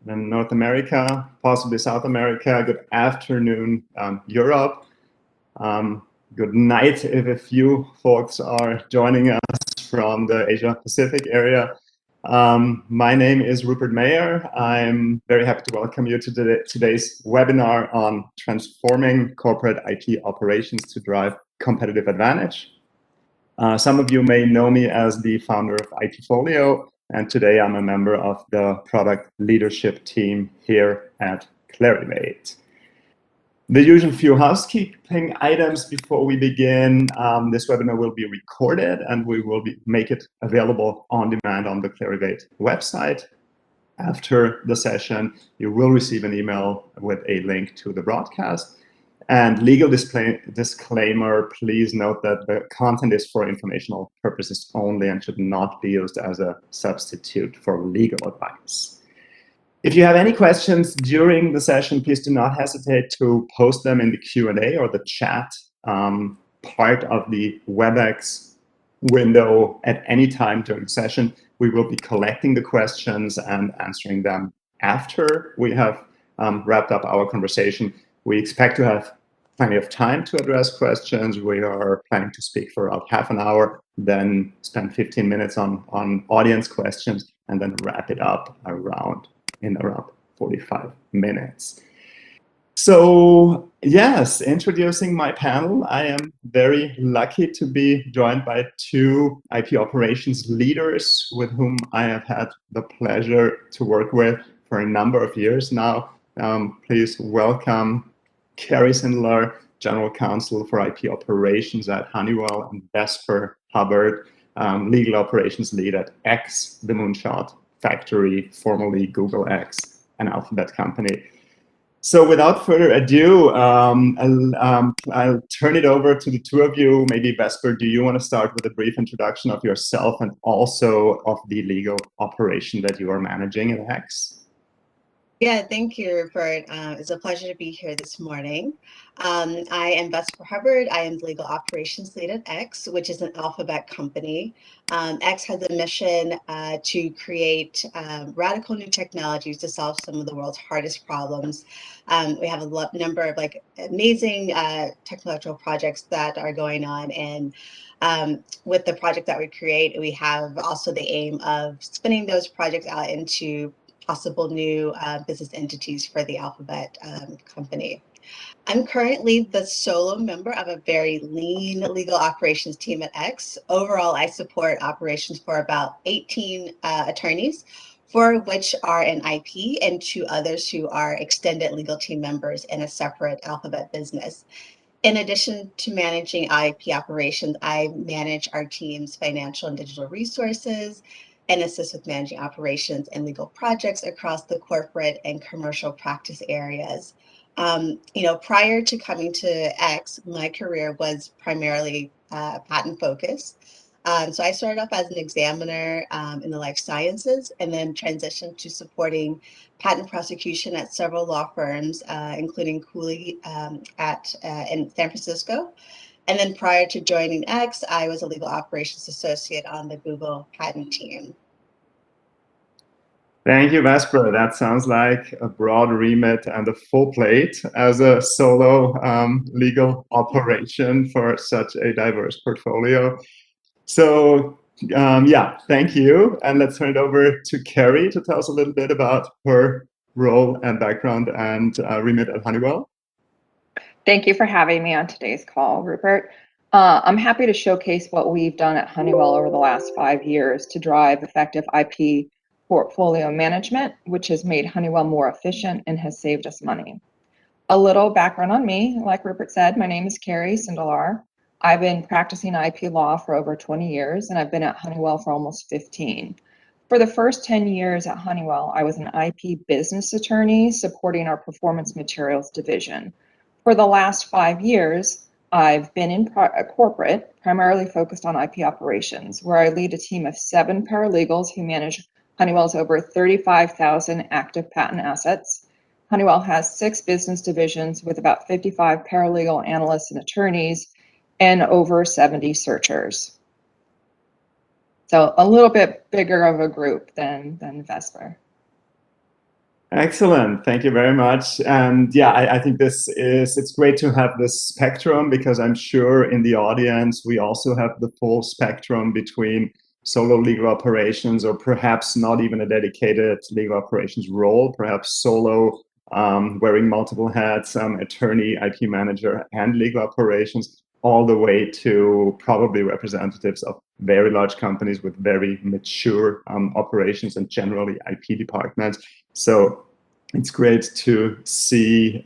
in North America, possibly South America. Good afternoon, Europe. Good night if a few folks are joining us from the Asia Pacific area. My name is Rupert Mayer. I'm very happy to welcome you to today's webinar on transforming corporate IT operations to drive competitive advantage. Some of you may know me as the founder of ITfolio, and today I'm a member of the product leadership team here at Clarivate. The usual few housekeeping items before we begin. This webinar will be recorded and we will make it available on demand on the Clarivate website. After the session, you will receive an email with a link to the broadcast. And legal disclaimer, please note that the content is for informational purposes only and should not be used as a substitute for legal advice. If you have any questions during the session, please do not hesitate to post them in the Q&A or the chat part of the WebEx window at any time during the session. We will be collecting the questions and answering them after we have wrapped up our conversation. We expect to have plenty of time to address questions. We are planning to speak for about half an hour, then spend 15 minutes on audience questions, and then wrap it up in around 45 minutes. So yes, introducing my panel, I am very lucky to be joined by two IP operations leaders with whom I have had the pleasure to work with for a number of years now. Please welcome Carrie Sindler, General Counsel for IP Operations at Honeywell, and Vesper Hubbard, Legal Operations Lead at X, the Moonshot Factory, formerly Google X, an Alphabet company. So without further ado, I'll turn it over to the two of you. Maybe Vesper, do you want to start with a brief introduction of yourself and also of the legal operation that you are managing at X? Yeah, thank you, Rupert. It's a pleasure to be here this morning. I am Vesper Hubbard. I am the legal operations lead at X, which is an Alphabet company. X has a mission to create radical new technologies to solve some of the world's hardest problems. We have a number of amazing technological projects that are going on, and with the project that we create, we have also the aim of spinning those projects out into possible new business entities for the Alphabet company. I'm currently the solo member of a very lean legal operations team at X. Overall, I support operations for about 18 attorneys, 4 of which are in IP and 2 others who are extended legal team members in a separate Alphabet business. In addition to managing IP operations, I manage our team's financial and digital resources and assist with managing operations and legal projects across the corporate and commercial practice areas. Prior to coming to X, my career was primarily patent focused. So I started off as an examiner in the life sciences and then transitioned to supporting patent prosecution at several law firms, including Cooley in San Francisco. And then prior to joining X, I was a legal operations associate on the Google patent team. Thank you, Vesper. That sounds like a broad remit and a full plate as a solo legal operation for such a diverse portfolio. So yeah, thank you. And let's turn it over to Carrie to tell us a little bit about her role and background and remit at Honeywell. Thank you for having me on today's call, Rupert. I'm happy to showcase what we've done at Honeywell over the last 5 years to drive effective IP portfolio management, which has made Honeywell more efficient and has saved us money. A little background on me, like Rupert said, my name is Carrie Sindler. I've been practicing IP law for over 20 years, and I've been at Honeywell for almost 15. For the first 10 years at Honeywell, I was an IP business attorney supporting our performance materials division. For the last 5 years, I've been in corporate, primarily focused on IP operations, where I lead a team of 7 paralegals who manage Honeywell's over 35,000 active patent assets. Honeywell has 6 business divisions with about 55 paralegal analysts and attorneys and over 70 searchers. So a little bit bigger of a group than Vesper. Excellent. Thank you very much. And yeah, I think it's great to have this spectrum, because I'm sure in the audience, we also have the full spectrum between solo legal operations, or perhaps not even a dedicated legal operations role, perhaps solo, wearing multiple hats, attorney, IP manager, and legal operations, all the way to probably representatives of very large companies with very mature operations and generally IP departments. So it's great to see,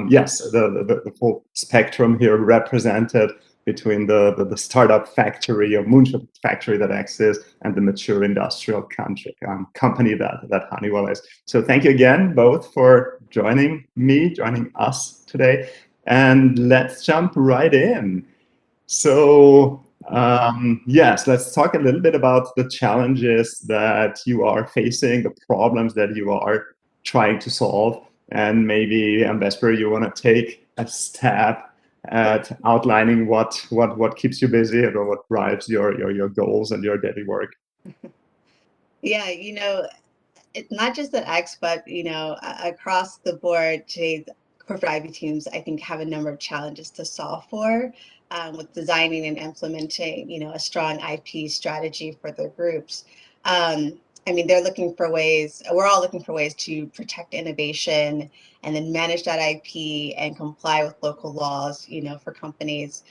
yes, the full spectrum here represented between the startup factory or Moonshot Factory that X is, and the mature industrial company that Honeywell is. So thank you again, both, for joining us today. And let's jump right in. So yes, let's talk a little bit about the challenges that you are facing, the problems that you are trying to solve. And maybe, Vesper, you want to take a stab at outlining what keeps you busy, or what drives your goals and your daily work. Yeah, not just at X, but across the board, today's corporate IP teams, I think, have a number of challenges to solve for, with designing and implementing, a strong IP strategy for their groups. I mean, they're looking for ways. We're all looking for ways to protect innovation and then manage that IP and comply with local laws, for companies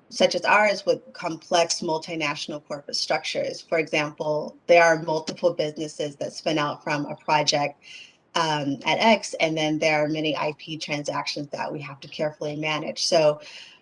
such as ours with complex multinational corporate structures. For example, there are multiple businesses that spin out from a project at X, and then there are many IP transactions that we have to carefully manage. So,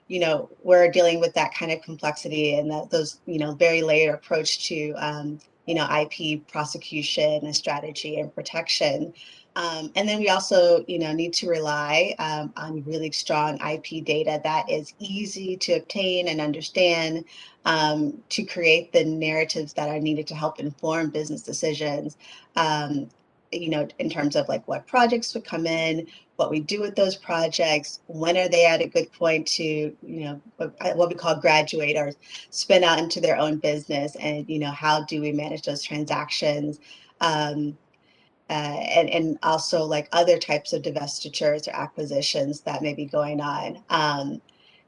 we're dealing with that kind of complexity and those, very layered approach to, IP prosecution and strategy and protection. And then we also, need to rely on really strong IP data that is easy to obtain and understand, to create the narratives that are needed to help inform business decisions. In terms of like what projects would come in, what we do with those projects, when are they at a good point to, what we call graduate or spin out into their own business, and, how do we manage those transactions? And also like other types of divestitures or acquisitions that may be going on.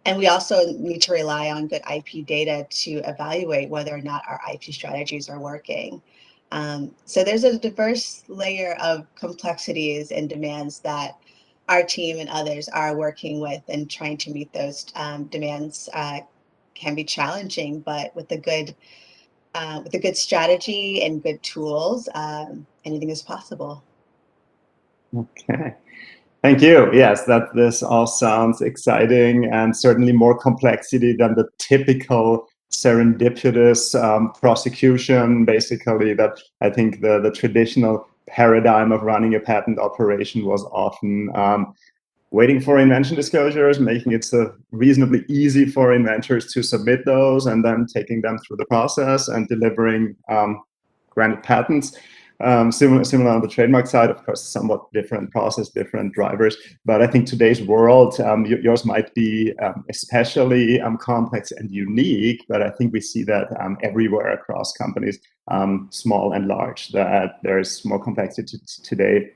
And we also need to rely on good IP data to evaluate whether or not our IP strategies are working. So there's a diverse layer of complexities and demands that our team and others are working with, and trying to meet those demands can be challenging, but with a good strategy and good tools, anything is possible. Okay. Thank you. Yes, this all sounds exciting, and certainly more complexity than the typical serendipitous prosecution, basically, that I think the traditional paradigm of running a patent operation was often waiting for invention disclosures, making it so reasonably easy for inventors to submit those, and then taking them through the process and delivering granted patents. Similar on the trademark side, of course, somewhat different process, different drivers. But I think today's world, yours might be especially complex and unique, but I think we see that everywhere across companies, small and large, that there's more complexity today,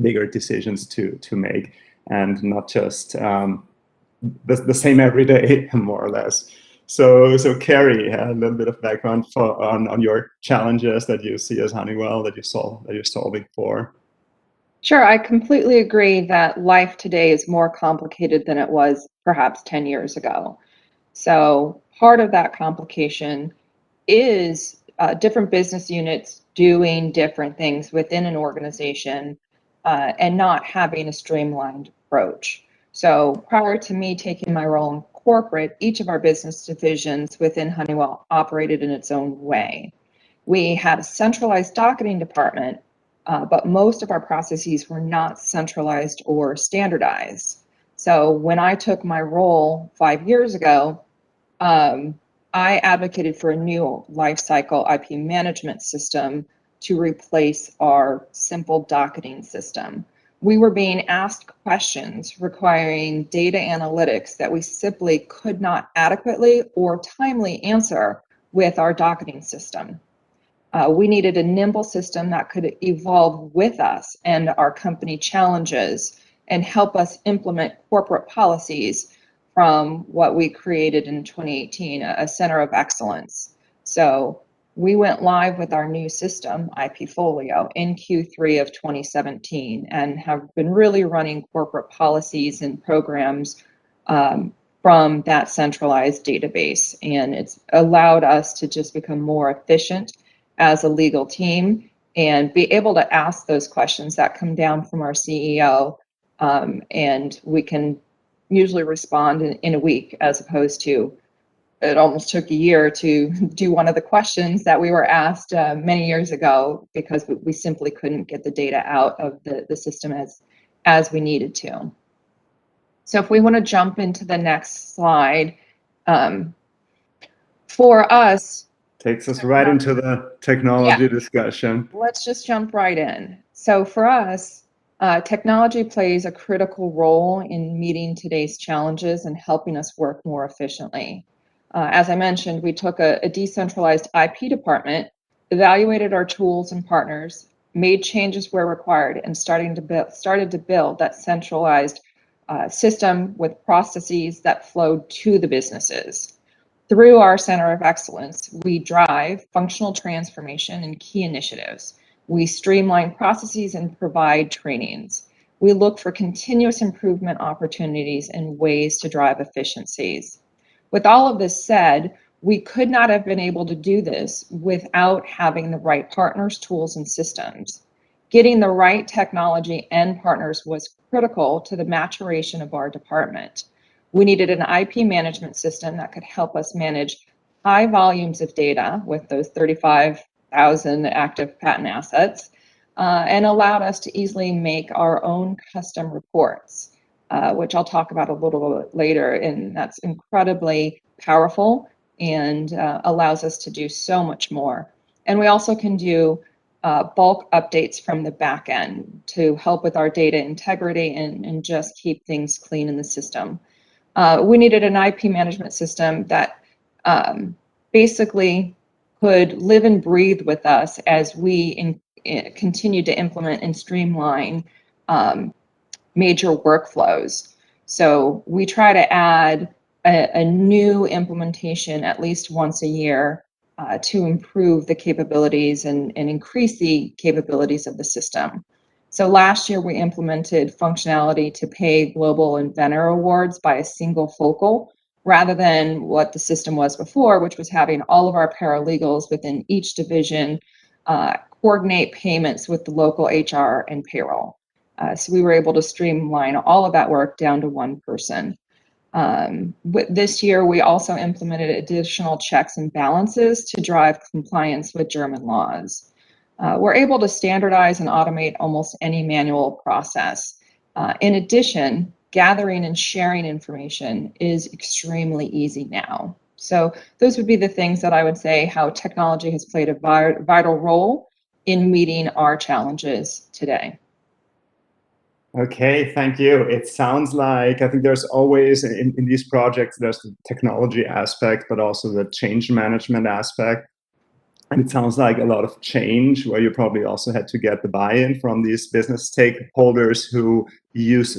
bigger decisions to make, and not just the same every day, more or less. So Carrie, a little bit of background on your challenges that you see as Honeywell, that you're solving for. Sure, I completely agree that life today is more complicated than it was perhaps 10 years ago. So part of that complication is different business units doing different things within an organization, and not having a streamlined approach. So prior to me taking my role in corporate, each of our business divisions within Honeywell operated in its own way. We had a centralized docketing department, but most of our processes were not centralized or standardized. So when I took my role 5 years ago, I advocated for a new lifecycle IP management system to replace our simple docketing system. We were being asked questions requiring data analytics that we simply could not adequately or timely answer with our docketing system. We needed a nimble system that could evolve with us and our company challenges and help us implement corporate policies from what we created in 2018, a center of excellence. So we went live with our new system, IPfolio, in Q3 of 2017 and have been really running corporate policies and programs from that centralized database. And it's allowed us to just become more efficient as a legal team and be able to ask those questions that come down from our CEO. And we can usually respond in a week, as opposed to it almost took a year to do one of the questions that we were asked many years ago, because we simply couldn't get the data out of the system as we needed to. So if we want to jump into the next slide, for us, takes us right into the technology discussion. Let's just jump right in. So for us, technology plays a critical role in meeting today's challenges and helping us work more efficiently. As I mentioned, we took a decentralized IP department, evaluated our tools and partners, made changes where required, and started to build that centralized system with processes that flowed to the businesses. Through our Center of Excellence, we drive functional transformation and key initiatives. We streamline processes and provide trainings. We look for continuous improvement opportunities and ways to drive efficiencies. With all of this said, we could not have been able to do this without having the right partners, tools, and systems. Getting the right technology and partners was critical to the maturation of our department. We needed an IP management system that could help us manage high volumes of data with those 35,000 active patent assets, and allowed us to easily make our own custom reports, which I'll talk about a little bit later. And that's incredibly powerful and allows us to do so much more. And we also can do bulk updates from the back end to help with our data integrity and just keep things clean in the system. We needed an IP management system that basically could live and breathe with us as we continue to implement and streamline major workflows. So we try to add a new implementation at least once a year to improve the capabilities and increase the capabilities of the system. So last year we implemented functionality to pay global inventor awards by a single focal, rather than what the system was before, which was having all of our paralegals within each division coordinate payments with the local HR and payroll. So we were able to streamline all of that work down to one person. This year, we also implemented additional checks and balances to drive compliance with German laws. We're able to standardize and automate almost any manual process. In addition, gathering and sharing information is extremely easy now. So those would be the things that I would say how technology has played a vital role in meeting our challenges today. Okay, thank you. It sounds like, I think there's always, in these projects, there's the technology aspect, but also the change management aspect. And it sounds like a lot of change, where you probably also had to get the buy-in from these business stakeholders who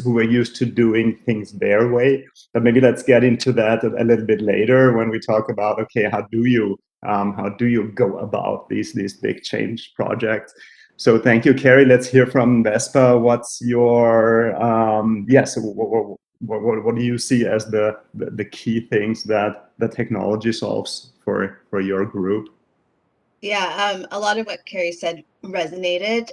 were used to doing things their way. But maybe let's get into that a little bit later when we talk about, okay, how do you go about these big change projects? So thank you, Carrie. Let's hear from Vespa. What's your what do you see as the key things that the technology solves for your group? Yeah, a lot of what Carrie said resonated.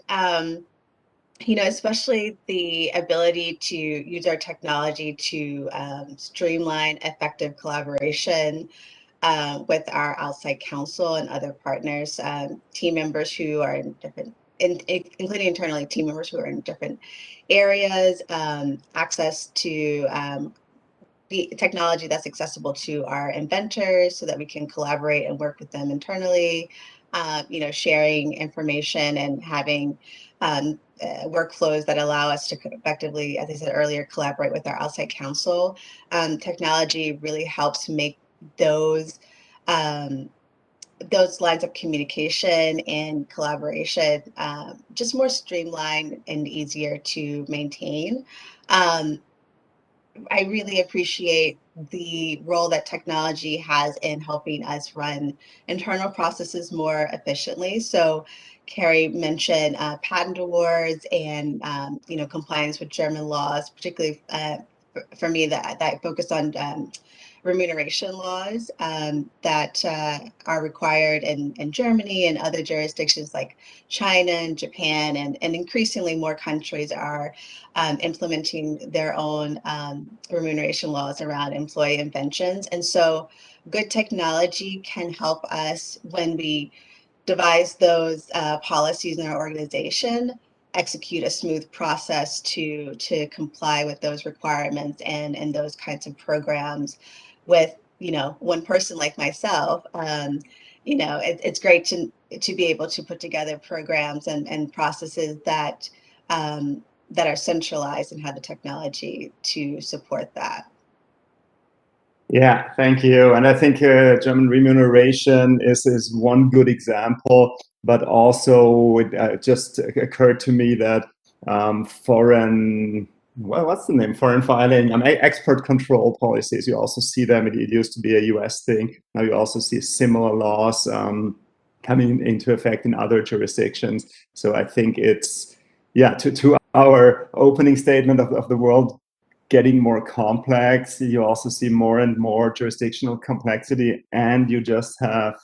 Especially the ability to use our technology to streamline effective collaboration with our outside counsel and other partners, team members who are in different, including internally, team members who are in different areas, access to the technology that's accessible to our inventors so that we can collaborate and work with them internally, sharing information and having workflows that allow us to effectively, as I said earlier, collaborate with our outside counsel. Technology really helps make those those lines of communication and collaboration just more streamlined and easier to maintain. I really appreciate the role that technology has in helping us run internal processes more efficiently. So Carrie mentioned patent awards and compliance with German laws, particularly for me that focus on remuneration laws that are required in Germany and other jurisdictions like China and Japan, and increasingly more countries are implementing their own remuneration laws around employee inventions. And so good technology can help us when we devise those policies in our organization, execute a smooth process to comply with those requirements and those kinds of programs with one person like myself. It's great to be able to put together programs and processes that that are centralized and have the technology to support that. Yeah, thank you. And I think German remuneration is one good example, but also it just occurred to me that foreign filing, export control policies, you also see them. It used to be a US thing. Now you also see similar laws coming into effect in other jurisdictions. So I think it's, yeah, to our opening statement of the world getting more complex, you also see more and more jurisdictional complexity, and you just have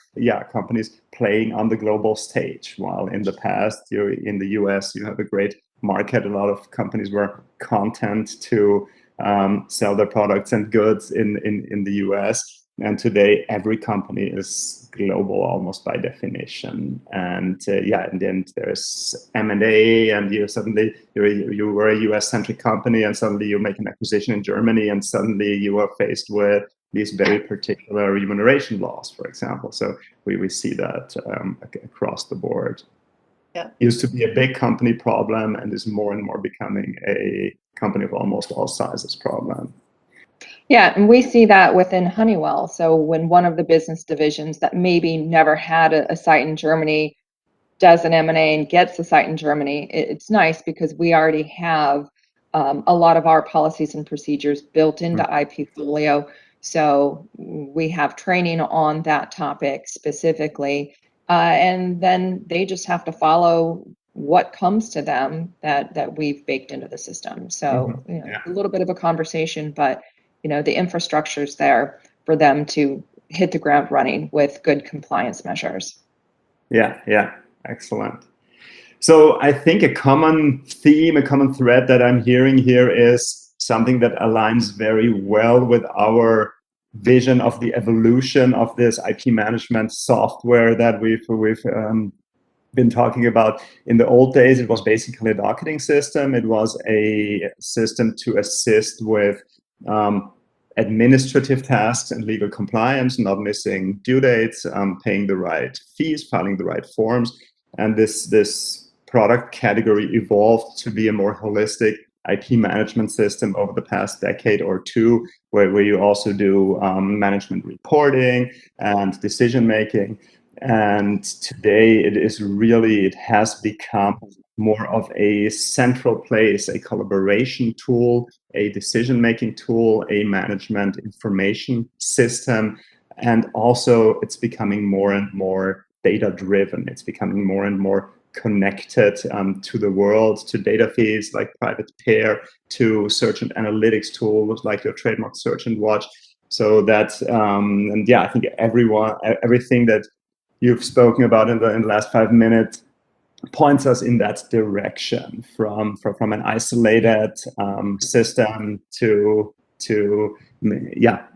companies playing on the global stage. While in the past, in the US, you have a great market. A lot of companies were content to sell their products and goods in the US. And today, every company is global almost by definition. And in the end, there's M&A, and you were a US-centric company, and suddenly you make an acquisition in Germany, and suddenly you are faced with these very particular remuneration laws, for example. So we see that across the board. Yeah. Used to be a big company problem, and is more and more becoming a company of almost all sizes problem. Yeah, and we see that within Honeywell. So when one of the business divisions that maybe never had a site in Germany does an M&A and gets a site in Germany, it's nice because we already have a lot of our policies and procedures built into IPfolio. So we have training on that topic specifically, and then they just have to follow what comes to them that we've baked into the system. So a little bit of a conversation, but the infrastructure's there for them to hit the ground running with good compliance measures. Yeah, excellent. So I think a common theme, a common thread that I'm hearing here is something that aligns very well with our vision of the evolution of this IP management software that we've been talking about. In the old days, it was basically a docketing system. It was a system to assist with administrative tasks and legal compliance, not missing due dates, paying the right fees, filing the right forms. And this product category evolved to be a more holistic IP management system over the past decade or two, where you also do management reporting and decision making. And today it has become more of a central place, a collaboration tool, a decision-making tool, a management information system. And also it's becoming more and more data-driven. It's becoming more and more connected to the world, to data feeds like private pair, to search and analytics tools like your trademark search and watch. So that's, I think everything that you've spoken about in the last 5 minutes points us in that direction, from an isolated system to manage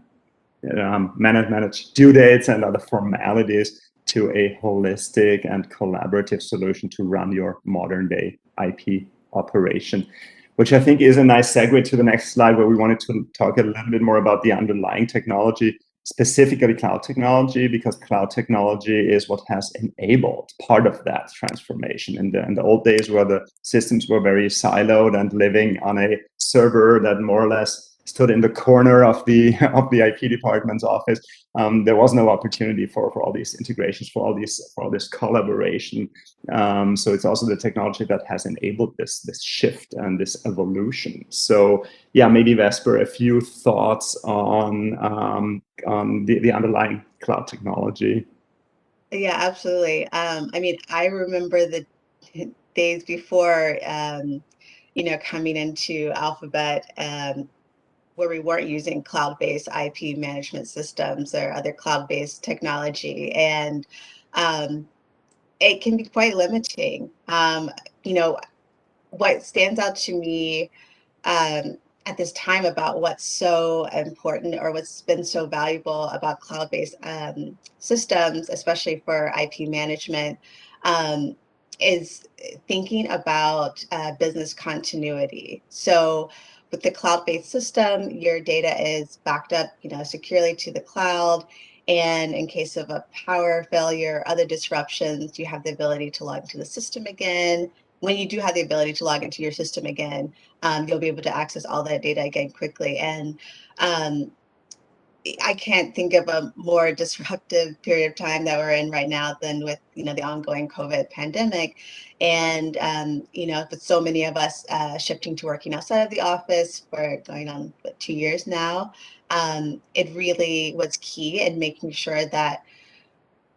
due dates and other formalities, to a holistic and collaborative solution to run your modern day IP operation, which I think is a nice segue to the next slide, where we wanted to talk a little bit more about the underlying technology, specifically cloud technology, because cloud technology is what has enabled part of that transformation. In the old days, where the systems were very siloed and living on a server that more or less stood in the corner of the IP department's office. There was no opportunity for all these integrations, for all this collaboration. So it's also the technology that has enabled this shift and this evolution. So yeah, maybe Vesper, a few thoughts on the underlying cloud technology. Yeah, absolutely. I mean, I remember the days before, coming into Alphabet, where we weren't using cloud-based IP management systems or other cloud-based technology, and it can be quite limiting. What stands out to me at this time about what's so important or what's been so valuable about cloud-based systems, especially for IP management, is thinking about business continuity. So with the cloud-based system, your data is backed up, securely to the cloud. And in case of a power failure, other disruptions, you have the ability to log into the system again. When you do have the ability to log into your system again, you'll be able to access all that data again quickly. And I can't think of a more disruptive period of time that we're in right now than with, the ongoing COVID pandemic. And, with so many of us shifting to working outside of the office for going on 2 years now, it really was key in making sure that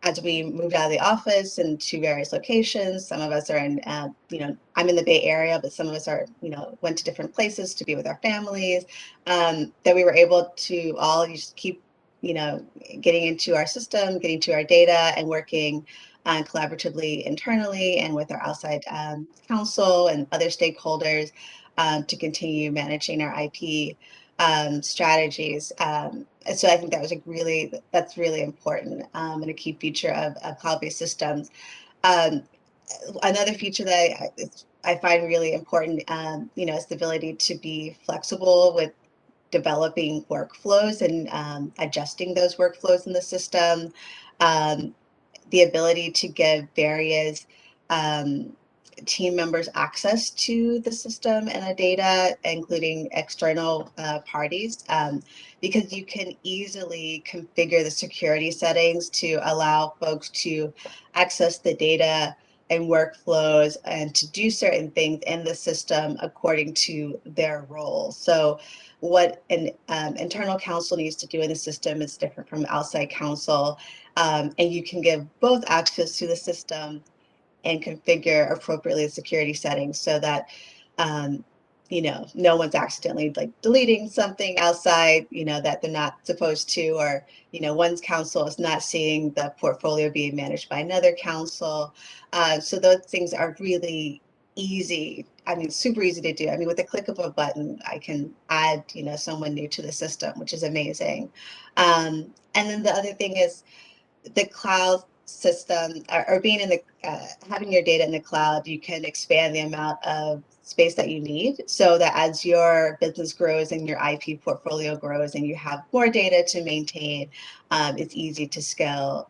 as we moved out of the office and to various locations, some of us are in, I'm in the Bay Area, but some of us are, went to different places to be with our families, that we were able to all just keep, getting into our system, getting to our data and working collaboratively internally and with our outside counsel and other stakeholders to continue managing our IP strategies. So I think that was that's really important and a key feature of cloud-based systems. Another feature that I find really important, is the ability to be flexible with developing workflows and adjusting those workflows in the system. The ability to give various team members access to the system and the data, including external parties, because you can easily configure the security settings to allow folks to access the data and workflows and to do certain things in the system according to their role. So what an internal counsel needs to do in the system is different from outside counsel, and you can give both access to the system and configure appropriately the security settings so that no one's accidentally deleting something outside that they're not supposed to, or one's counsel is not seeing the portfolio being managed by another counsel. So those things are really easy. I mean, super easy to do. I mean, with the click of a button, I can add someone new to the system, which is amazing. And then the other thing is the cloud system, or being in the having your data in the cloud, you can expand the amount of space that you need, so that as your business grows and your IP portfolio grows and you have more data to maintain, it's easy to scale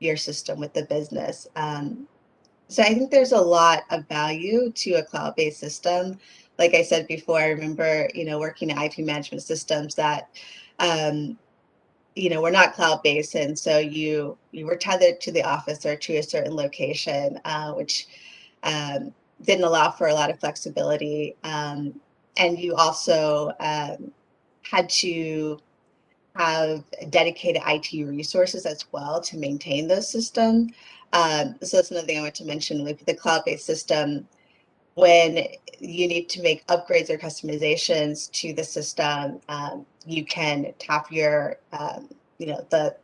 your system with the business. So I think there's a lot of value to a cloud-based system. Like I said before, I remember working in IP management systems that we're not cloud-based, and so you were tethered to the office or to a certain location, which didn't allow for a lot of flexibility. And you also had to have dedicated IT resources as well to maintain those systems. So that's another thing I want to mention with the cloud-based system. When you need to make upgrades or customizations to the system, you can tap your, the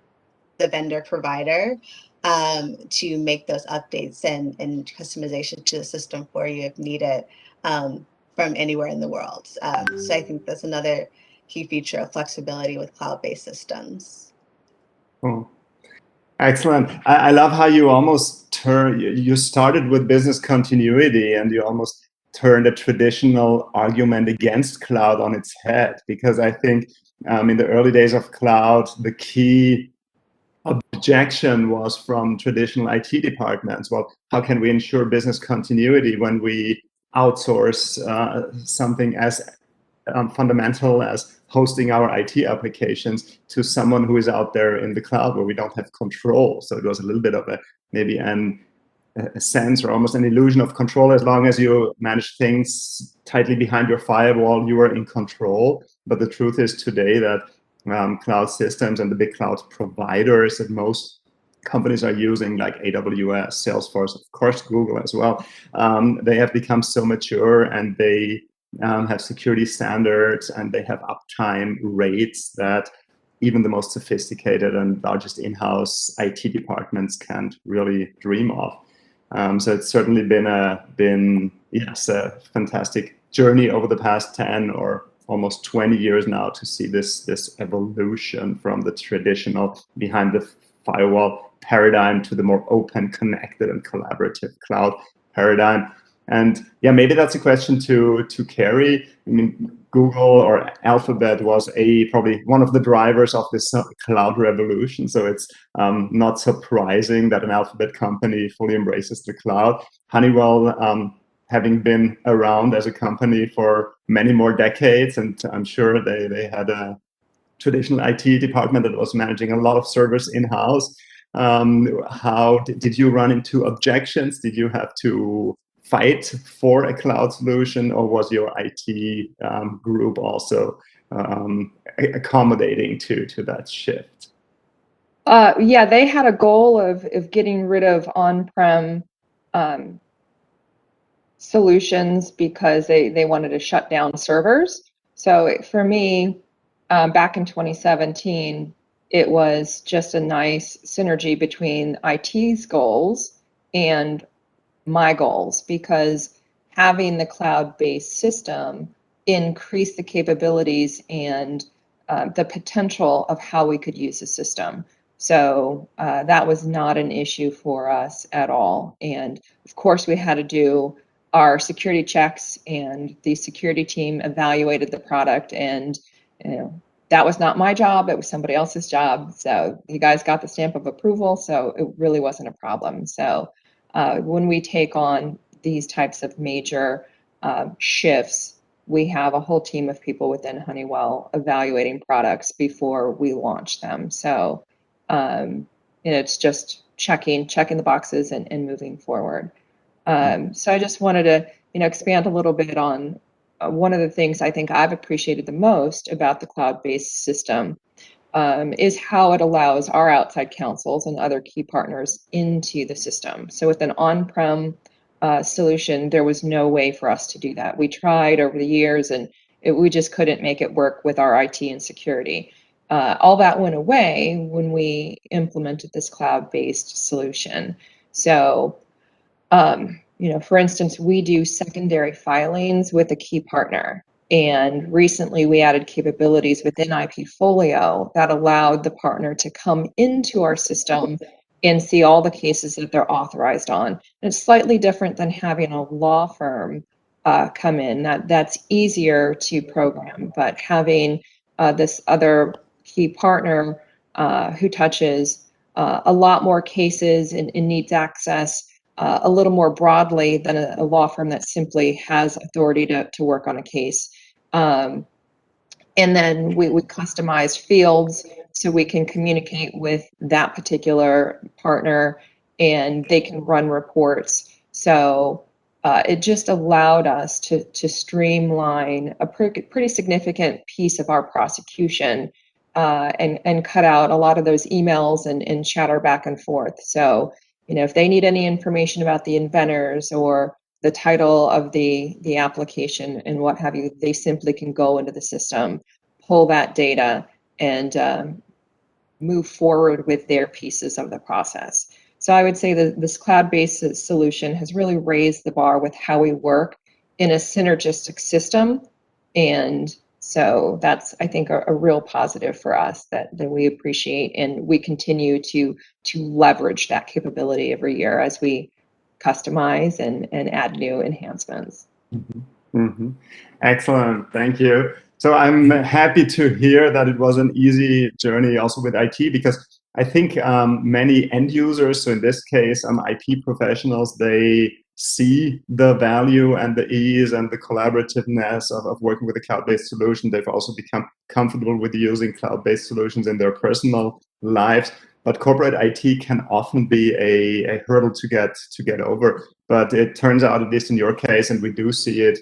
vendor provider to make those updates and customization to the system for you if needed from anywhere in the world. So I think that's another key feature of flexibility with cloud-based systems. Oh, excellent. I love how you almost you started with business continuity and you almost turned a traditional argument against cloud on its head, because I think in the early days of cloud, the key objection was from traditional IT departments. Well, how can we ensure business continuity when we outsource something as fundamental as hosting our IT applications to someone who is out there in the cloud where we don't have control. So it was a little bit of maybe a sense or almost an illusion of control. As long as you manage things tightly behind your firewall, you are in control. But the truth is today that cloud systems and the big cloud providers that most companies are using, like AWS, Salesforce, of course, Google as well, they have become so mature, and they have security standards, and they have uptime rates that even the most sophisticated and largest in-house IT departments can't really dream of. So it's certainly been a fantastic journey over the past 10 or almost 20 years now to see this evolution from the traditional behind the firewall paradigm to the more open, connected, and collaborative cloud paradigm. And yeah, maybe that's a question to Carrie. I mean, Google or Alphabet was probably one of the drivers of this cloud revolution. So it's not surprising that an Alphabet company fully embraces the cloud. Honeywell, having been around as a company for many more decades, and I'm sure they had a traditional IT department that was managing a lot of servers in-house. How did you run into objections? Did you have to fight for a cloud solution, or was your IT group also accommodating to that shift? Yeah, they had a goal of getting rid of on-prem solutions because they wanted to shut down servers. So for me, back in 2017, it was just a nice synergy between IT's goals and my goals, because having the cloud-based system increased the capabilities and the potential of how we could use the system. So that was not an issue for us at all. And of course, we had to do our security checks, and the security team evaluated the product, and that was not my job, it was somebody else's job. So you guys got the stamp of approval, so it really wasn't a problem. So when we take on these types of major shifts, we have a whole team of people within Honeywell evaluating products before we launch them. So it's just checking the boxes and moving forward. So I just wanted to expand a little bit on one of the things I think I've appreciated the most about the cloud-based system is how it allows our outside counsels and other key partners into the system. So with an on-prem solution, there was no way for us to do that. We tried over the years, and we just couldn't make it work with our IT and security. All that went away when we implemented this cloud-based solution. So, for instance, we do secondary filings with a key partner. And recently we added capabilities within IPfolio that allowed the partner to come into our system and see all the cases that they're authorized on. And it's slightly different than having a law firm come in. That's easier to program, but having this other key partner who touches a lot more cases and needs access a little more broadly than a law firm that simply has authority to work on a case. And then we customize fields so we can communicate with that particular partner and they can run reports. So it just allowed us to streamline a pretty significant piece of our prosecution and cut out a lot of those emails and chatter back and forth. So if they need any information about the inventors or the title of the application and what have you, they simply can go into the system, pull that data, and move forward with their pieces of the process. So I would say that this cloud-based solution has really raised the bar with how we work in a synergistic system. And so that's, I think, a real positive for us that we appreciate, and we continue to leverage that capability every year as we customize and add new enhancements. Mm-hmm. Mm-hmm. Excellent, thank you. So I'm happy to hear that it was an easy journey also with IT, because I think many end users, so in this case, IP professionals, they see the value and the ease and the collaborativeness of working with a cloud-based solution. They've also become comfortable with using cloud-based solutions in their personal lives. But corporate IT can often be a hurdle to get over. But it turns out, at least in your case, and we do see it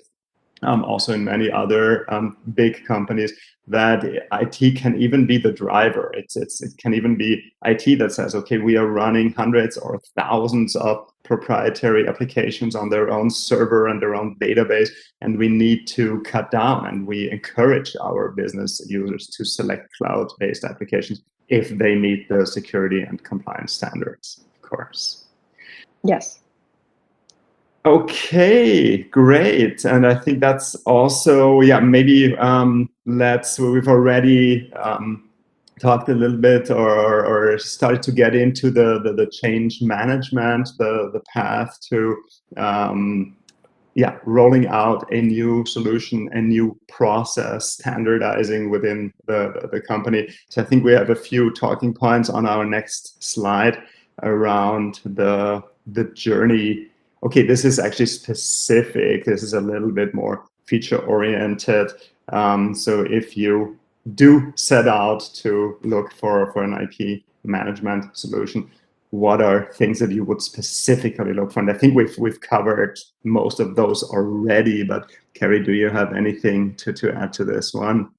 also in many other big companies, that IT can even be the driver. It can even be IT that says, okay, we are running hundreds or thousands of proprietary applications on their own server and their own database, and we need to cut down, and we encourage our business users to select cloud-based applications if they meet the security and compliance standards, of course. Yes. Okay, great. And I think that's also, yeah, maybe we've already talked a little bit or started to get into the change management, the path to, rolling out a new solution, a new process, standardizing within the company. So I think we have a few talking points on our next slide around the journey. Okay, this is actually specific. This is a little bit more feature oriented. So if you do set out to look for an IP management solution, what are things that you would specifically look for? And I think we've covered most of those already, but Carrie, do you have anything to add to this one?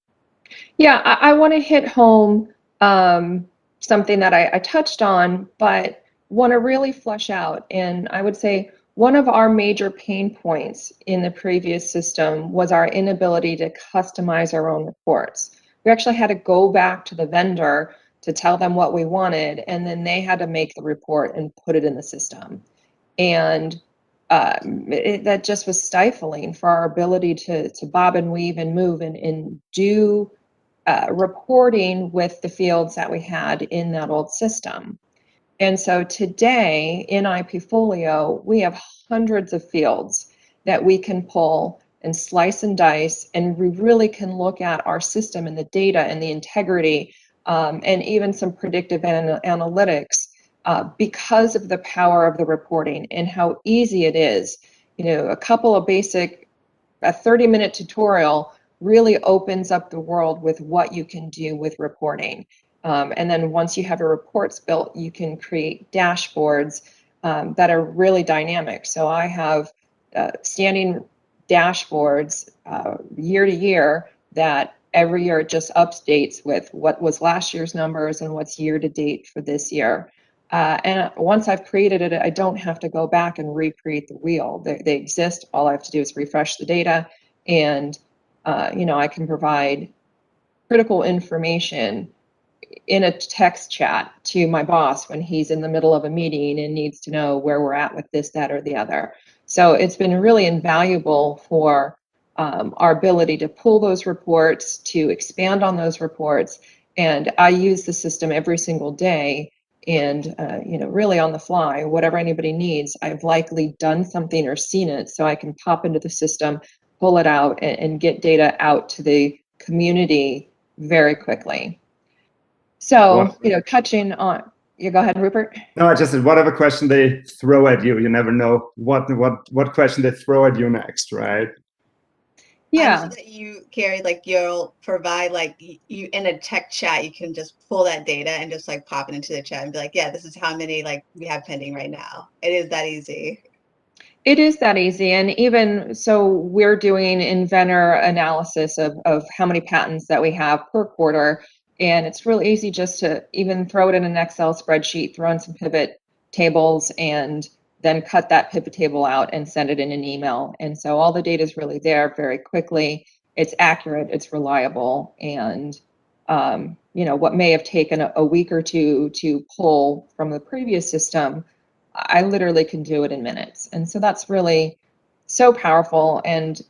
Yeah, I want to hit home something that I touched on, but want to really flesh out. And I would say one of our major pain points in the previous system was our inability to customize our own reports. We actually had to go back to the vendor to tell them what we wanted, and then they had to make the report and put it in the system. And that just was stifling for our ability to bob and weave and move and do reporting with the fields that we had in that old system. And so today in IPfolio, we have hundreds of fields that we can pull and slice and dice, and we really can look at our system and the data and the integrity and even some predictive analytics because of the power of the reporting and how easy it is. You know, a 30-minute tutorial really opens up the world with what you can do with reporting. And then once you have your reports built, you can create dashboards that are really dynamic. So I have standing dashboards year to year that every year it just updates with what was last year's numbers and what's year to date for this year. And once I've created it, I don't have to go back and recreate the wheel. They exist. All I have to do is refresh the data, and I can provide critical information in a text chat to my boss when he's in the middle of a meeting and needs to know where we're at with this, that, or the other. So it's been really invaluable for our ability to pull those reports, to expand on those reports. And I use the system every single day, and really on the fly, whatever anybody needs, I've likely done something or seen it, so I can pop into the system, pull it out, and get data out to the community very quickly. So, touching on, you go ahead, Rupert. No, I just said whatever question they throw at you, you never know what question they throw at you next, right? Yeah. I know that you, Carrie, you'll provide you in a tech chat, you can just pull that data and just pop it into the chat and be like, yeah, this is how many we have pending right now. It is that easy. It is that easy. And even so, we're doing inventor analysis of how many patents that we have per quarter. And it's really easy just to even throw it in an Excel spreadsheet, throw in some pivot tables, and then cut that pivot table out and send it in an email. And so all the data is really there very quickly. It's accurate, it's reliable. And, what may have taken a week or two to pull from the previous system, I literally can do it in minutes. And so that's really so powerful. And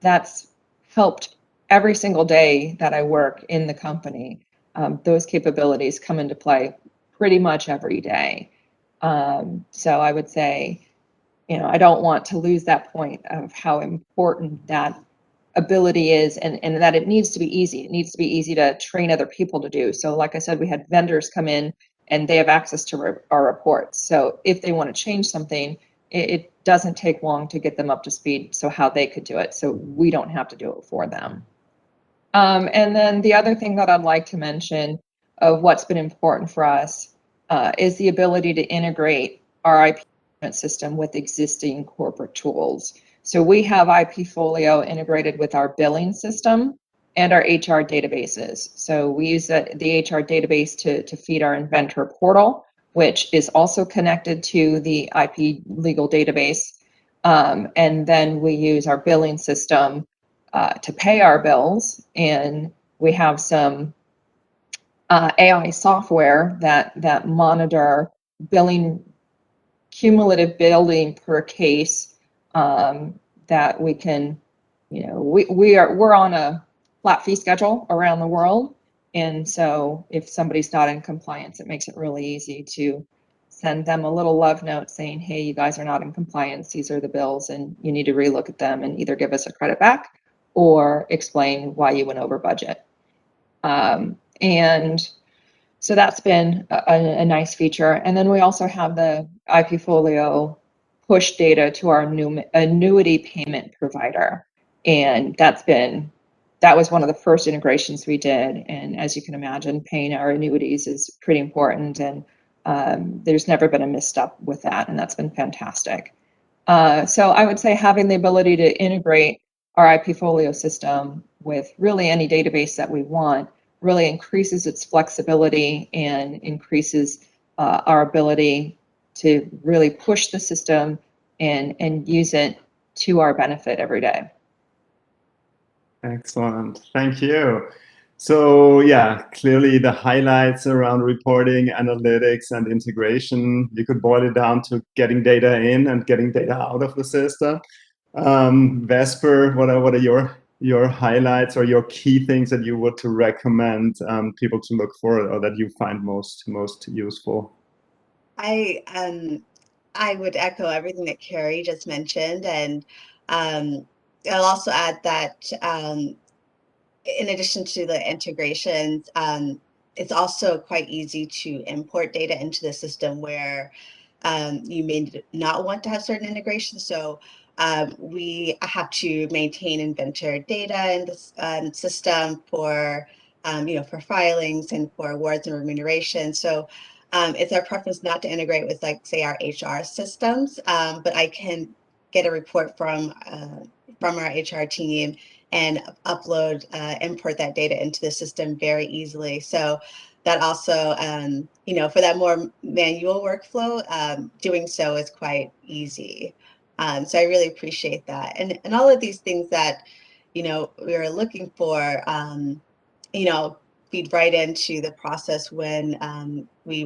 that's helped every single day that I work in the company. Those capabilities come into play pretty much every day. So I would say, I don't want to lose that point of how important that ability is, and that it needs to be easy. It needs to be easy to train other people to do. So like I said, we had vendors come in and they have access to our reports. So if they want to change something, it doesn't take long to get them up to speed, so how they could do it, so we don't have to do it for them. And then the other thing that I'd like to mention of what's been important for us is the ability to integrate our IP management system with existing corporate tools. So we have IPfolio integrated with our billing system and our HR databases. So we use the HR database to feed our inventor portal, which is also connected to the IP legal database. And then we use our billing system to pay our bills, and we have some AI software that monitor billing, cumulative billing per case, that we can, we're on a flat fee schedule around the world, and so if somebody's not in compliance, it makes it really easy to send them a little love note saying, hey, you guys are not in compliance, these are the bills, and you need to relook at them and either give us a credit back or explain why you went over budget. And so that's been a nice feature. And then we also have the IPfolio push data to our annuity payment provider. And that was one of the first integrations we did. And as you can imagine, paying our annuities is pretty important. And there's never been a misstep with that. And that's been fantastic. So I would say having the ability to integrate our IPfolio system with really any database that we want really increases its flexibility and increases our ability to really push the system and use it to our benefit every day. Excellent, thank you. So yeah, clearly the highlights around reporting, analytics, and integration, you could boil it down to getting data in and getting data out of the system. Vesper, what are your highlights or your key things that you would to recommend people to look for, or that you find most useful? I would echo everything that Carrie just mentioned, and I'll also add that in addition to the integrations, it's also quite easy to import data into the system where you may not want to have certain integrations. So we have to maintain inventor data in this system for, for filings and for awards and remuneration. So it's our preference not to integrate with, like, say, our HR systems, but I can get a report from our HR team and upload, import that data into the system very easily. So that also, for that more manual workflow, doing so is quite easy. So I really appreciate that. And all of these things that, we were looking for, feed right into the process when we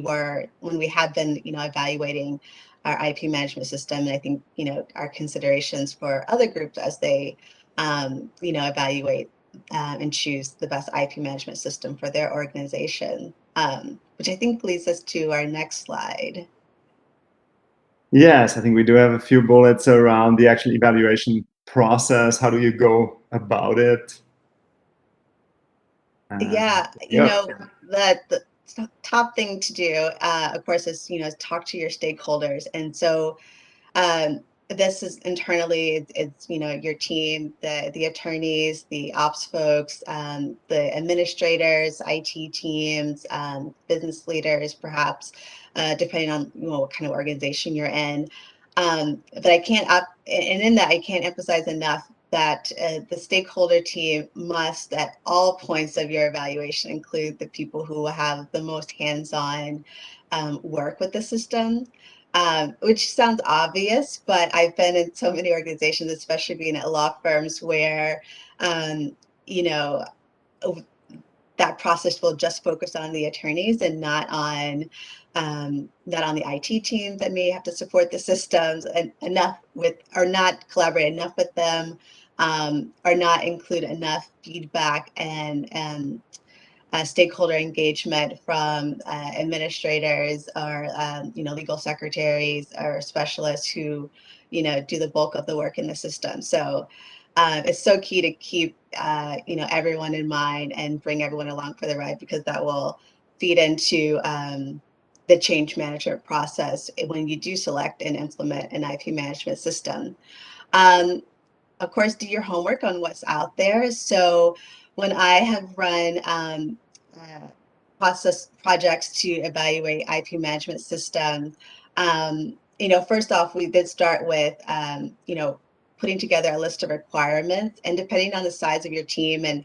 had been, evaluating our IP management system. And I think, our considerations for other groups as they, evaluate and choose the best IP management system for their organization, which I think leads us to our next slide. Yes, I think we do have a few bullets around the actual evaluation process. How do you go about it? Yeah, the top thing to do, of course, is, talk to your stakeholders. And so this is internally, it's your team, the attorneys, the ops folks, the administrators, IT teams, business leaders, perhaps, depending on what kind of organization you're in. But I can't and in that, I can't emphasize enough that the stakeholder team must, at all points of your evaluation, include the people who have the most hands-on work with the system. Which sounds obvious, but I've been in so many organizations, especially being at law firms, where, you know, that process will just focus on the attorneys and not on the IT team that may have to support the systems and or not collaborate enough with them, or not include enough feedback and stakeholder engagement from administrators or legal secretaries or specialists who do the bulk of the work in the system. So it's so key to keep everyone in mind and bring everyone along for the ride, because that will feed into the change management process when you do select and implement an IP management system. Of course, do your homework on what's out there. So when I have run process projects to evaluate IP management systems, first off, we did start with, putting together a list of requirements, and depending on the size of your team and,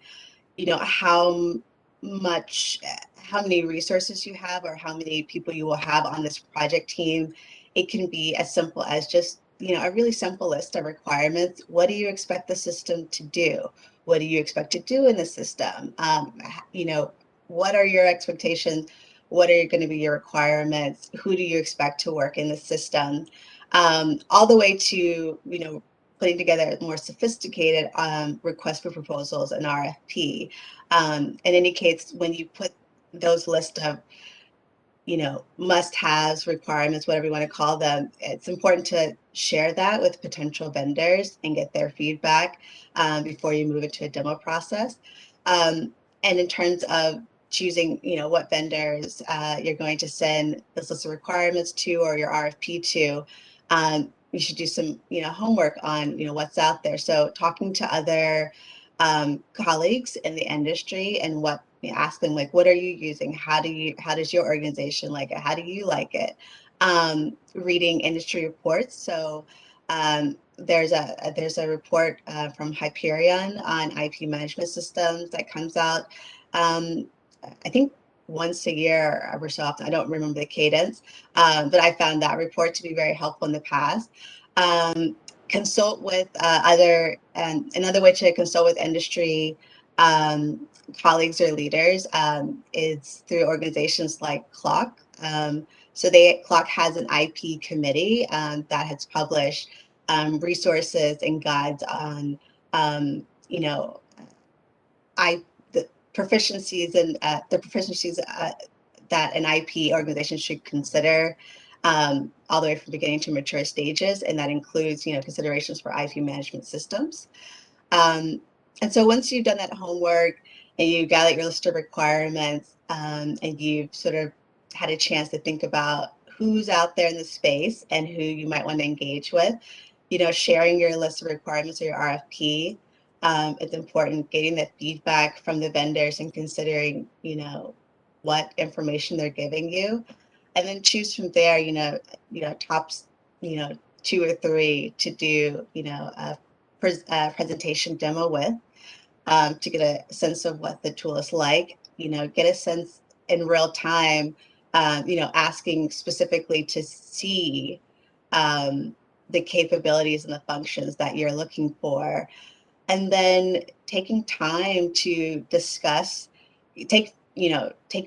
how many resources you have or how many people you will have on this project team, it can be as simple as just a really simple list of requirements. What do you expect the system to do? What do you expect to do in the system? What are your expectations? What are going to be your requirements? Who do you expect to work in the system? All the way to, putting together more sophisticated request for proposals and RFP. In any case, when you put those list of must-haves, requirements, whatever you want to call them, it's important to share that with potential vendors and get their feedback before you move into a demo process. And in terms of choosing, what vendors you're going to send this list of requirements to or your RFP to, you should do some, homework on, what's out there. So talking to other colleagues in the industry and ask them, like, what are you using? How does your organization like it? How do you like it? Reading industry reports. So there's a report from Hyperion on IP management systems that comes out, I think once a year or so often. I don't remember the cadence, but I found that report to be very helpful in the past. Consult with another way to consult with industry colleagues or leaders is through organizations like Clock. Clock has an IP committee that has published resources and guides on the proficiencies and that an IP organization should consider, all the way from beginning to mature stages, and that includes considerations for IP management systems. And so once you've done that homework and you gather your list of requirements, and you've sort of had a chance to think about who's out there in the space and who you might want to engage with, sharing your list of requirements or your RFP, it's important getting the feedback from the vendors and considering, what information they're giving you, and then choose from there, tops, 2 or 3 to do, a presentation demo with, to get a sense of what the tool is like, get a sense in real time, asking specifically to see the capabilities and the functions that you're looking for. And then taking time to discuss, take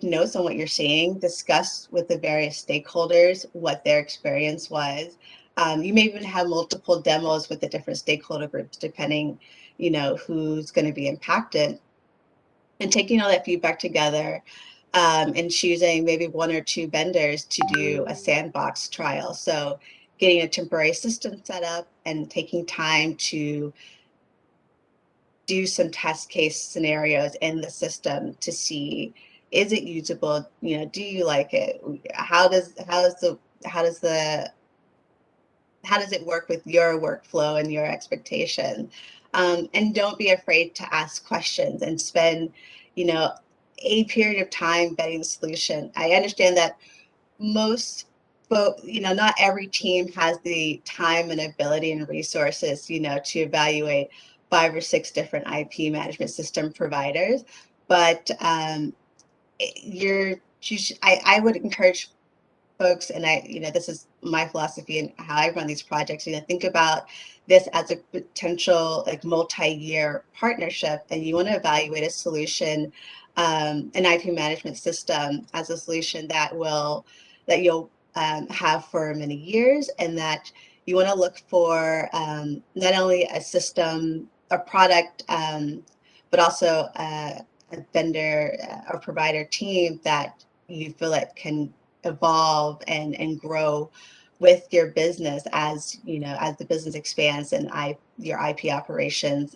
notes on what you're seeing, discuss with the various stakeholders what their experience was. You may even have multiple demos with the different stakeholder groups, depending, who's going to be impacted. And taking all that feedback together, and choosing maybe 1 or 2 vendors to do a sandbox trial. So getting a temporary system set up and taking time to do some test case scenarios in the system to see, is it usable? Do you like it? How does it work with your workflow and your expectation? And don't be afraid to ask questions and spend, a period of time vetting the solution. I understand that not every team has the time and ability and resources, to evaluate 5 or 6 different IP management system providers. But I would encourage folks, and this is my philosophy and how I run these projects, think about this as a potential multi-year partnership, and you want to evaluate a solution, an IP management system as a solution that you'll have for many years, and that you want to look for not only a system, a product, but also a vendor or provider team that you feel like can evolve and grow with your business as the business expands and your IP operations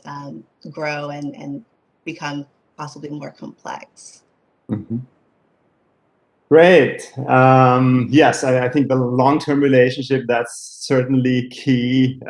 grow and become possibly more complex. Mm-hmm. Great. Yes, I think the long-term relationship, that's certainly key.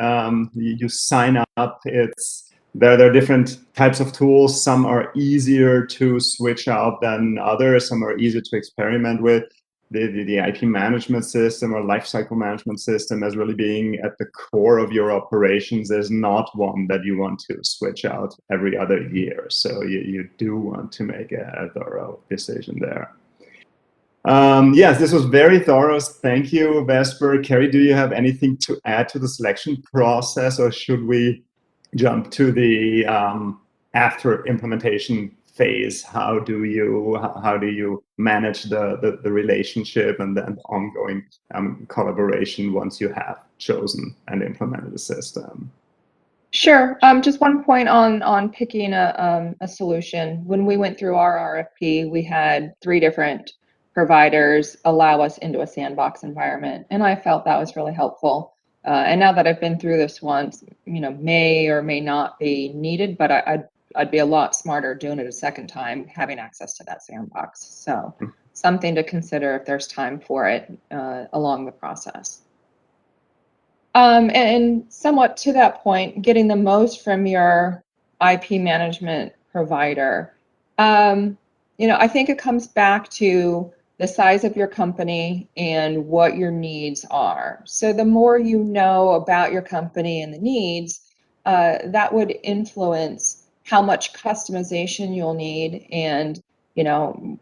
You sign up, there are different types of tools. Some are easier to switch out than others. Some are easier to experiment with. The IP management system or lifecycle management system as really being at the core of your operations is not one that you want to switch out every other year. So you do want to make a thorough decision there. Yes, this was very thorough. Thank you, Vesper. Carrie, do you have anything to add to the selection process, or should we jump to the after implementation phase? How do you manage the relationship and the ongoing collaboration once you have chosen and implemented the system? Sure. Just one point on picking a solution. When we went through our RFP, we had 3 different providers allow us into a sandbox environment, and I felt that was really helpful. And now that I've been through this once, may or may not be needed, but I'd be a lot smarter doing it a second time, having access to that sandbox. So something to consider if there's time for it along the process. And somewhat to that point, getting the most from your IP management provider. I think it comes back to the size of your company and what your needs are. So the more you know about your company and the needs, that would influence how much customization you'll need, and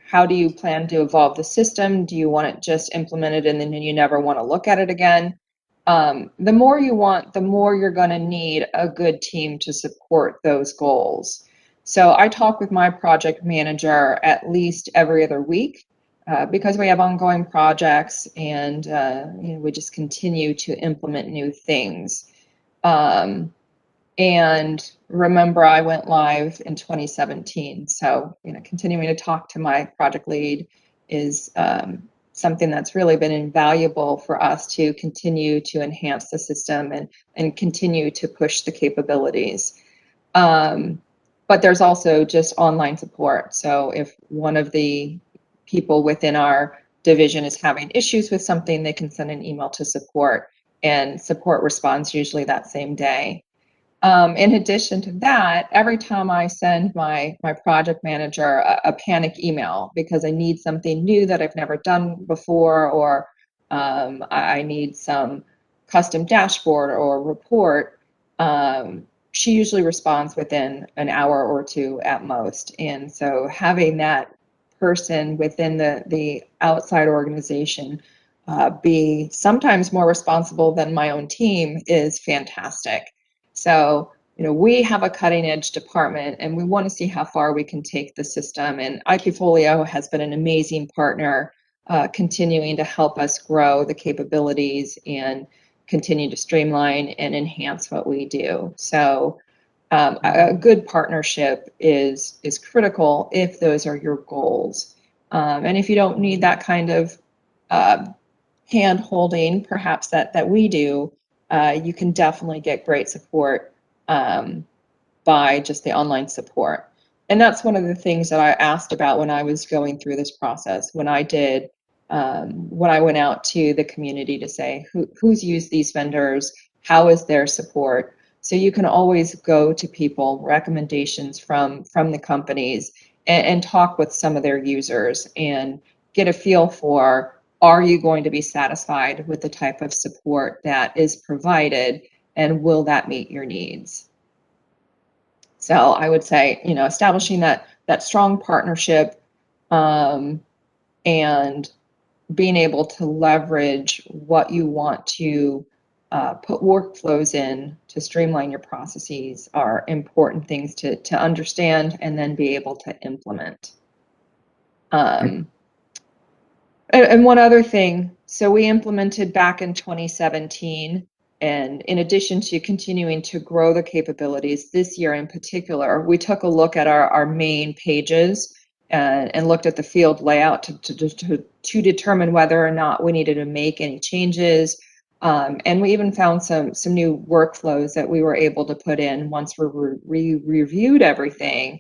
how do you plan to evolve the system? Do you want it just implemented and then you never want to look at it again? The more you want, the more you're going to need a good team to support those goals. So I talk with my project manager at least every other week because we have ongoing projects, and we just continue to implement new things. And remember, I went live in 2017. So continuing to talk to my project lead is something that's really been invaluable for us to continue to enhance the system and continue to push the capabilities. But there's also just online support. So if one of the people within our division is having issues with something, they can send an email to support, and support responds usually that same day. In addition to that, every time I send my project manager a panic email because I need something new that I've never done before, or I need some custom dashboard or report, she usually responds within an hour or 2 at most. And so having that person within the outside organization be sometimes more responsible than my own team is fantastic. So, we have a cutting edge department, and we want to see how far we can take the system. And IPfolio has been an amazing partner, continuing to help us grow the capabilities and continue to streamline and enhance what we do. So a good partnership is critical if those are your goals. And if you don't need that kind of hand holding, perhaps that we do, you can definitely get great support by just the online support. And that's one of the things that I asked about when I was going through this process, when I went out to the community to say, who's used these vendors, how is their support? So you can always go to people, recommendations from the companies, and talk with some of their users and get a feel for, are you going to be satisfied with the type of support that is provided, and will that meet your needs? So I would say, establishing that strong partnership and being able to leverage what you want to put workflows in to streamline your processes are important things to understand and then be able to implement. And one other thing, so we implemented back in 2017, and in addition to continuing to grow the capabilities this year in particular, we took a look at our main pages and looked at the field layout to determine whether or not we needed to make any changes. And we even found some new workflows that we were able to put in once we reviewed everything.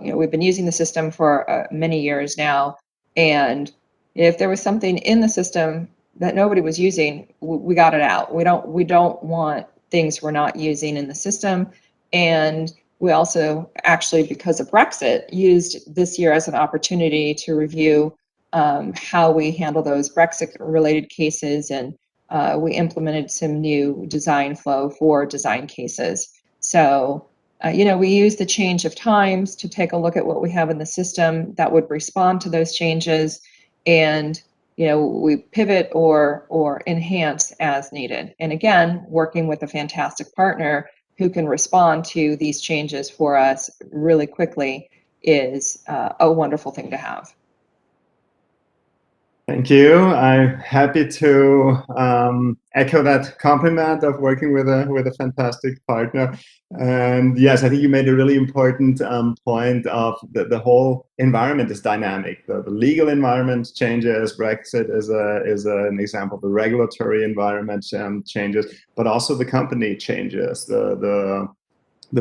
We've been using the system for many years now, and If there was something in the system that nobody was using, we got it out. We don't want things we're not using in the system. And we also actually, because of Brexit, used this year as an opportunity to review how we handle those Brexit-related cases, and we implemented some new design flow for design cases. So, we use the change of times to take a look at what we have in the system that would respond to those changes, and we pivot or enhance as needed. And again, working with a fantastic partner who can respond to these changes for us really quickly is a wonderful thing to have. Thank you. I'm happy to echo that compliment of working with a fantastic partner. And yes, I think you made a really important point of the whole environment is dynamic. The legal environment changes. Brexit is an example. The regulatory environment changes, but also the company changes. The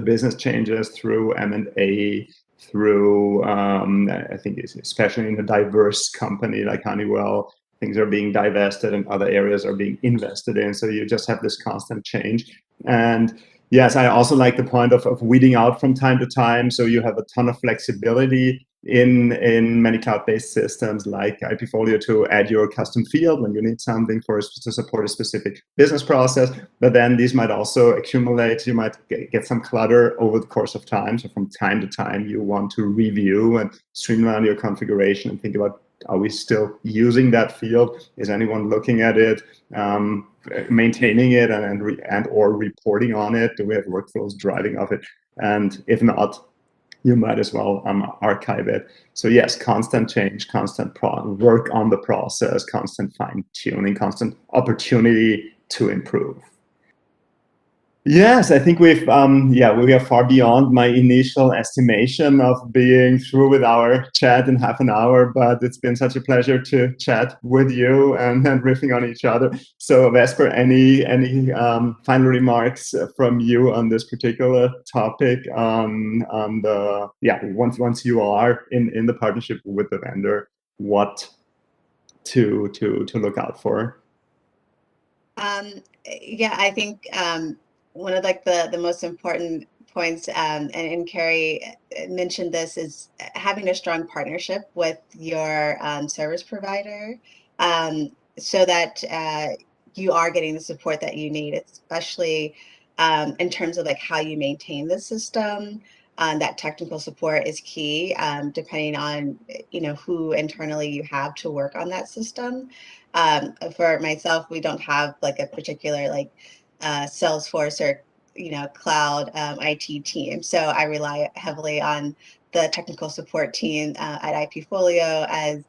business changes through M&A, through I think especially in a diverse company like Honeywell, things are being divested and other areas are being invested in. So you just have this constant change. And yes, I also like the point of weeding out from time to time. So you have a ton of flexibility in many cloud-based systems like IPfolio to add your custom field when you need something to support a specific business process. But then these might also accumulate. You might get some clutter over the course of time. So from time to time, you want to review and streamline your configuration and think about, are we still using that field? Is anyone looking at it, maintaining it, and or reporting on it? Do we have workflows driving of it? And if not, you might as well archive it. So yes, constant change, constant work on the process, constant fine-tuning, constant opportunity to improve. Yes, I think we are far beyond my initial estimation of being through with our chat in half an hour, but it's been such a pleasure to chat with you and riffing on each other. So Vesper, any final remarks from you on this particular topic on the, once you are in the partnership with the vendor, what to look out for? Yeah, I think one of the most important points, and Carrie mentioned this, is having a strong partnership with your service provider, so that you are getting the support that you need, especially in terms of like how you maintain the system. That technical support is key, depending on who internally you have to work on that system. For myself, we don't have like a particular Salesforce or cloud IT team, so I rely heavily on the technical support team at IPfolio as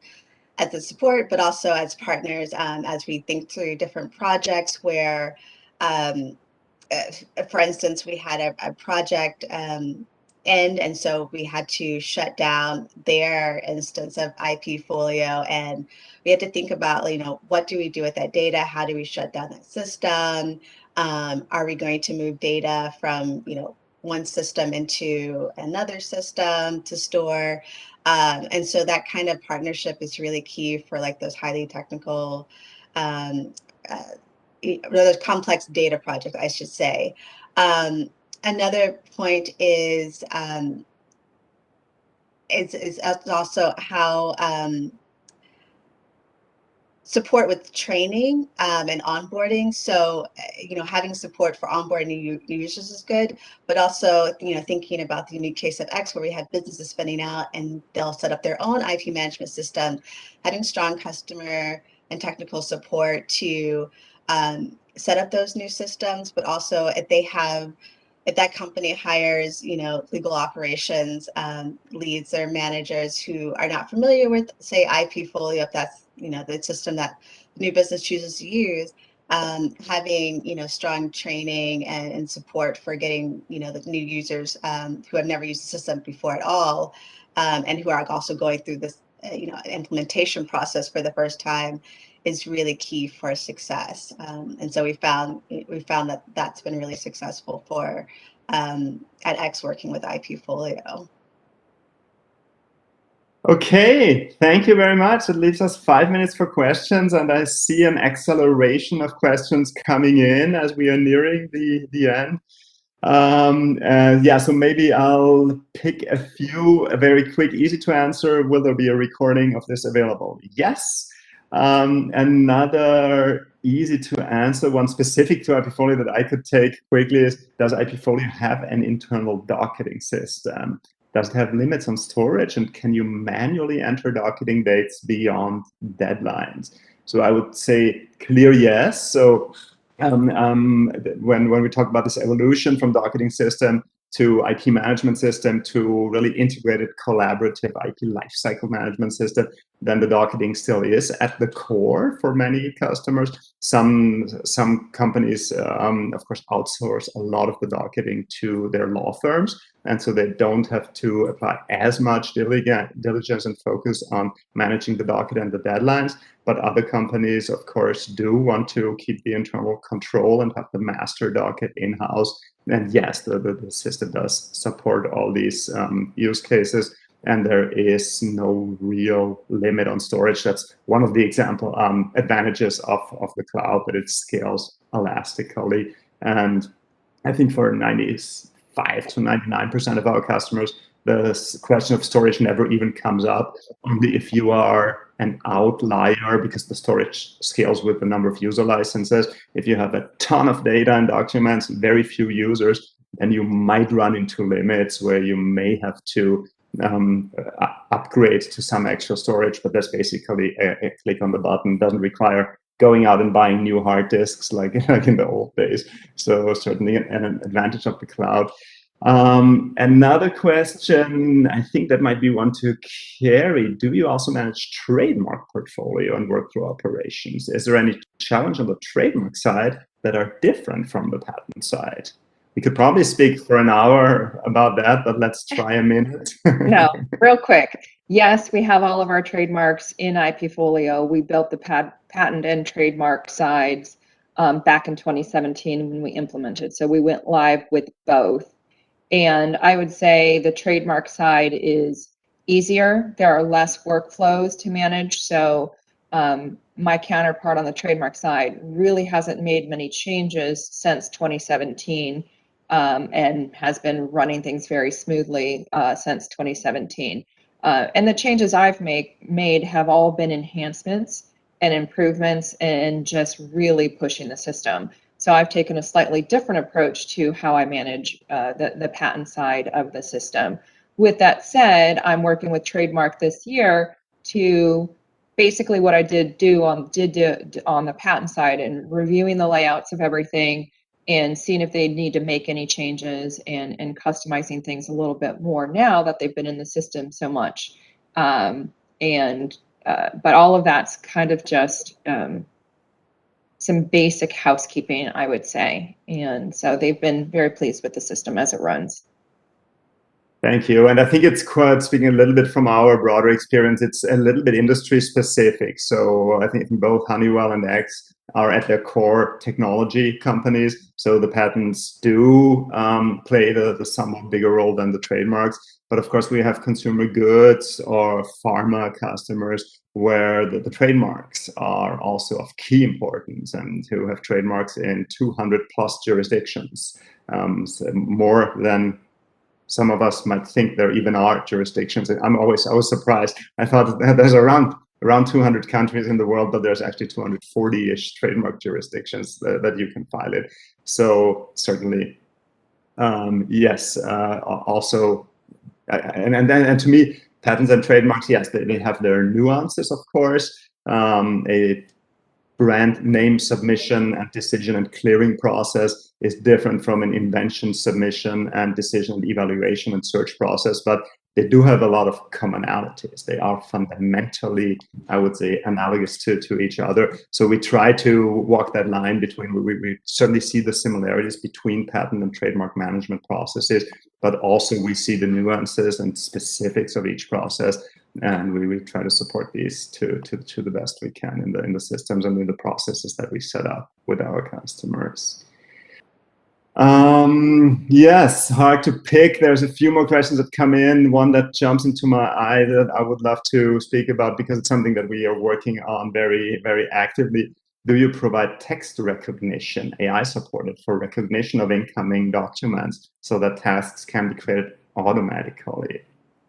the support, but also as partners as we think through different projects where, for instance, we had a project end, and so we had to shut down their instance of IPfolio, and we had to think about, what do we do with that data? How do we shut down that system? Are we going to move data from, one system into another system to store? And so that kind of partnership is really key for like those highly technical, those complex data projects, I should say. Another point is also how support with training and onboarding. So, having support for onboarding new users is good, but also, thinking about the unique case of X, where we have businesses spinning out and they'll set up their own IP management system, having strong customer and technical support to set up those new systems, but also if that company hires, legal operations leads or managers who are not familiar with, say, IPfolio, if that's, the system that the new business chooses to use, having, strong training and support for getting, the new users who have never used the system before at all, and who are also going through this, implementation process for the first time, is really key for success. And so we found that that's been really successful for at X, working with IPfolio. Okay, thank you very much. It leaves us 5 minutes for questions, and I see an acceleration of questions coming in as we are nearing the end. Yeah, so maybe I'll pick a few, very quick, easy to answer. Will there be a recording of this available? Yes. Another easy to answer one specific to IPfolio that I could take quickly is, does IPfolio have an internal docketing system? Does it have limits on storage, and can you manually enter docketing dates beyond deadlines? So I would say clear yes. So when we talk about this evolution from docketing system to IP management system to really integrated collaborative IP lifecycle management system, then the docketing still is at the core for many customers. Some companies, of course, outsource a lot of the docketing to their law firms, and so they don't have to apply as much diligence and focus on managing the docket and the deadlines. But other companies, of course, do want to keep the internal control and have the master docket in-house. And yes, the system does support all these use cases, and there is no real limit on storage. That's one of the example advantages of the cloud, that it scales elastically. And I think for 95 to 99% of our customers, the question of storage never even comes up. Only if you are an outlier, because the storage scales with the number of user licenses. If you have a ton of data and documents, very few users, then you might run into limits where you may have to upgrade to some extra storage, but that's basically a click on the button. Doesn't require going out and buying new hard disks like in the old days. So certainly an advantage of the cloud. Another question, I think that might be one to Carrie. Do you also manage trademark portfolio and workflow operations? Is there any challenge on the trademark side that are different from the patent side? We could probably speak for an hour about that, but let's try a minute. No, real quick. Yes, we have all of our trademarks in IPfolio. We built the patent and trademark sides back in 2017 when we implemented. So we went live with both. And I would say the trademark side is easier. There are less workflows to manage. So my counterpart on the trademark side really hasn't made many changes since 2017 and has been running things very smoothly since 2017. And the changes I've made have all been enhancements and improvements and just really pushing the system. So I've taken a slightly different approach to how I manage the patent side of the system. With that said, I'm working with trademark this year to basically what I did on the patent side and reviewing the layouts of everything and seeing if they need to make any changes and customizing things a little bit more now that they've been in the system so much. But all of that's kind of just some basic housekeeping, I would say. And so they've been very pleased with the system as it runs. Thank you. And I think it's quite, speaking a little bit from our broader experience, it's a little bit industry specific. So I think both Honeywell and X are at their core technology companies. So the patents do play the somewhat bigger role than the trademarks. But of course, we have consumer goods or pharma customers where the trademarks are also of key importance, and who have trademarks in 200 plus jurisdictions, so more than some of us might think there even are jurisdictions. I was surprised. I thought that there's around 200 countries in the world, but there's actually 240-ish trademark jurisdictions that you can file it. So certainly, yes. Also, and to me, patents and trademarks, yes, they have their nuances, of course. A brand name submission and decision and clearing process is different from an invention submission and decision and evaluation and search process, but they do have a lot of commonalities. They are fundamentally, I would say, analogous to each other. So we try to walk that line between, we certainly see the similarities between patent and trademark management processes, but also we see the nuances and specifics of each process. And we try to support these to the best we can in the systems and in the processes that we set up with our customers. Yes, hard to pick. There's a few more questions that come in. One that jumps into my eye that I would love to speak about because it's something that we are working on very, very actively. Do you provide text recognition, AI supported, for recognition of incoming documents so that tasks can be created automatically?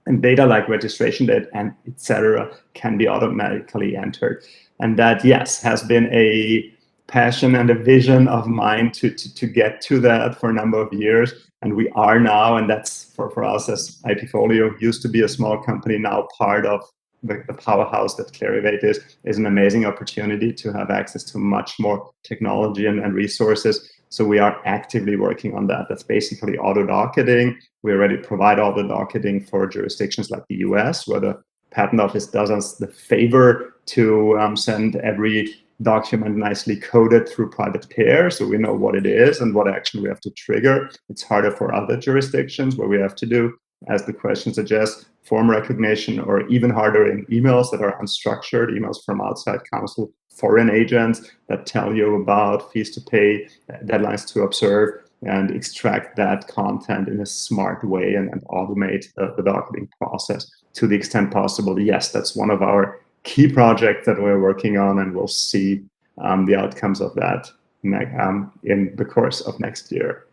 And data like registration date and etc. can be automatically entered. And that, yes, has been a passion and a vision of mine to get to that for a number of years. And we are now, and that's for us as IPfolio, used to be a small company, now part of the powerhouse that Clarivate is an amazing opportunity to have access to much more technology and resources. So we are actively working on that. That's basically auto docketing. We already provide all the docketing for jurisdictions like the US, where the Patent Office does us the favor to send every document nicely coded through private pair, so we know what it is and what action we have to trigger. It's harder for other jurisdictions where we have to do, as the question suggests, form recognition, or even harder in emails that are unstructured, emails from outside counsel, foreign agents that tell you about fees to pay, deadlines to observe, and extract that content in a smart way and automate the docketing process to the extent possible. Yes, that's one of our key project that we're working on, and we'll see the outcomes of that in the course of next year.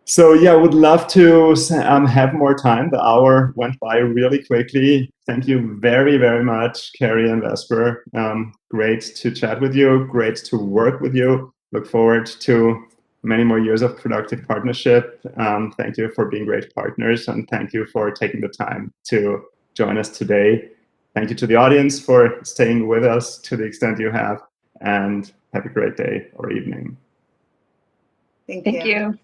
So yeah, I would love to have more time. The hour went by really quickly. Thank you very, very much, Carrie and Vesper. Great to chat with you. Great to work with you. Look forward to many more years of productive partnership. Thank you for being great partners, and thank you for taking the time to join us today. Thank you to the audience for staying with us to the extent you have, and have a great day or evening. Thank you.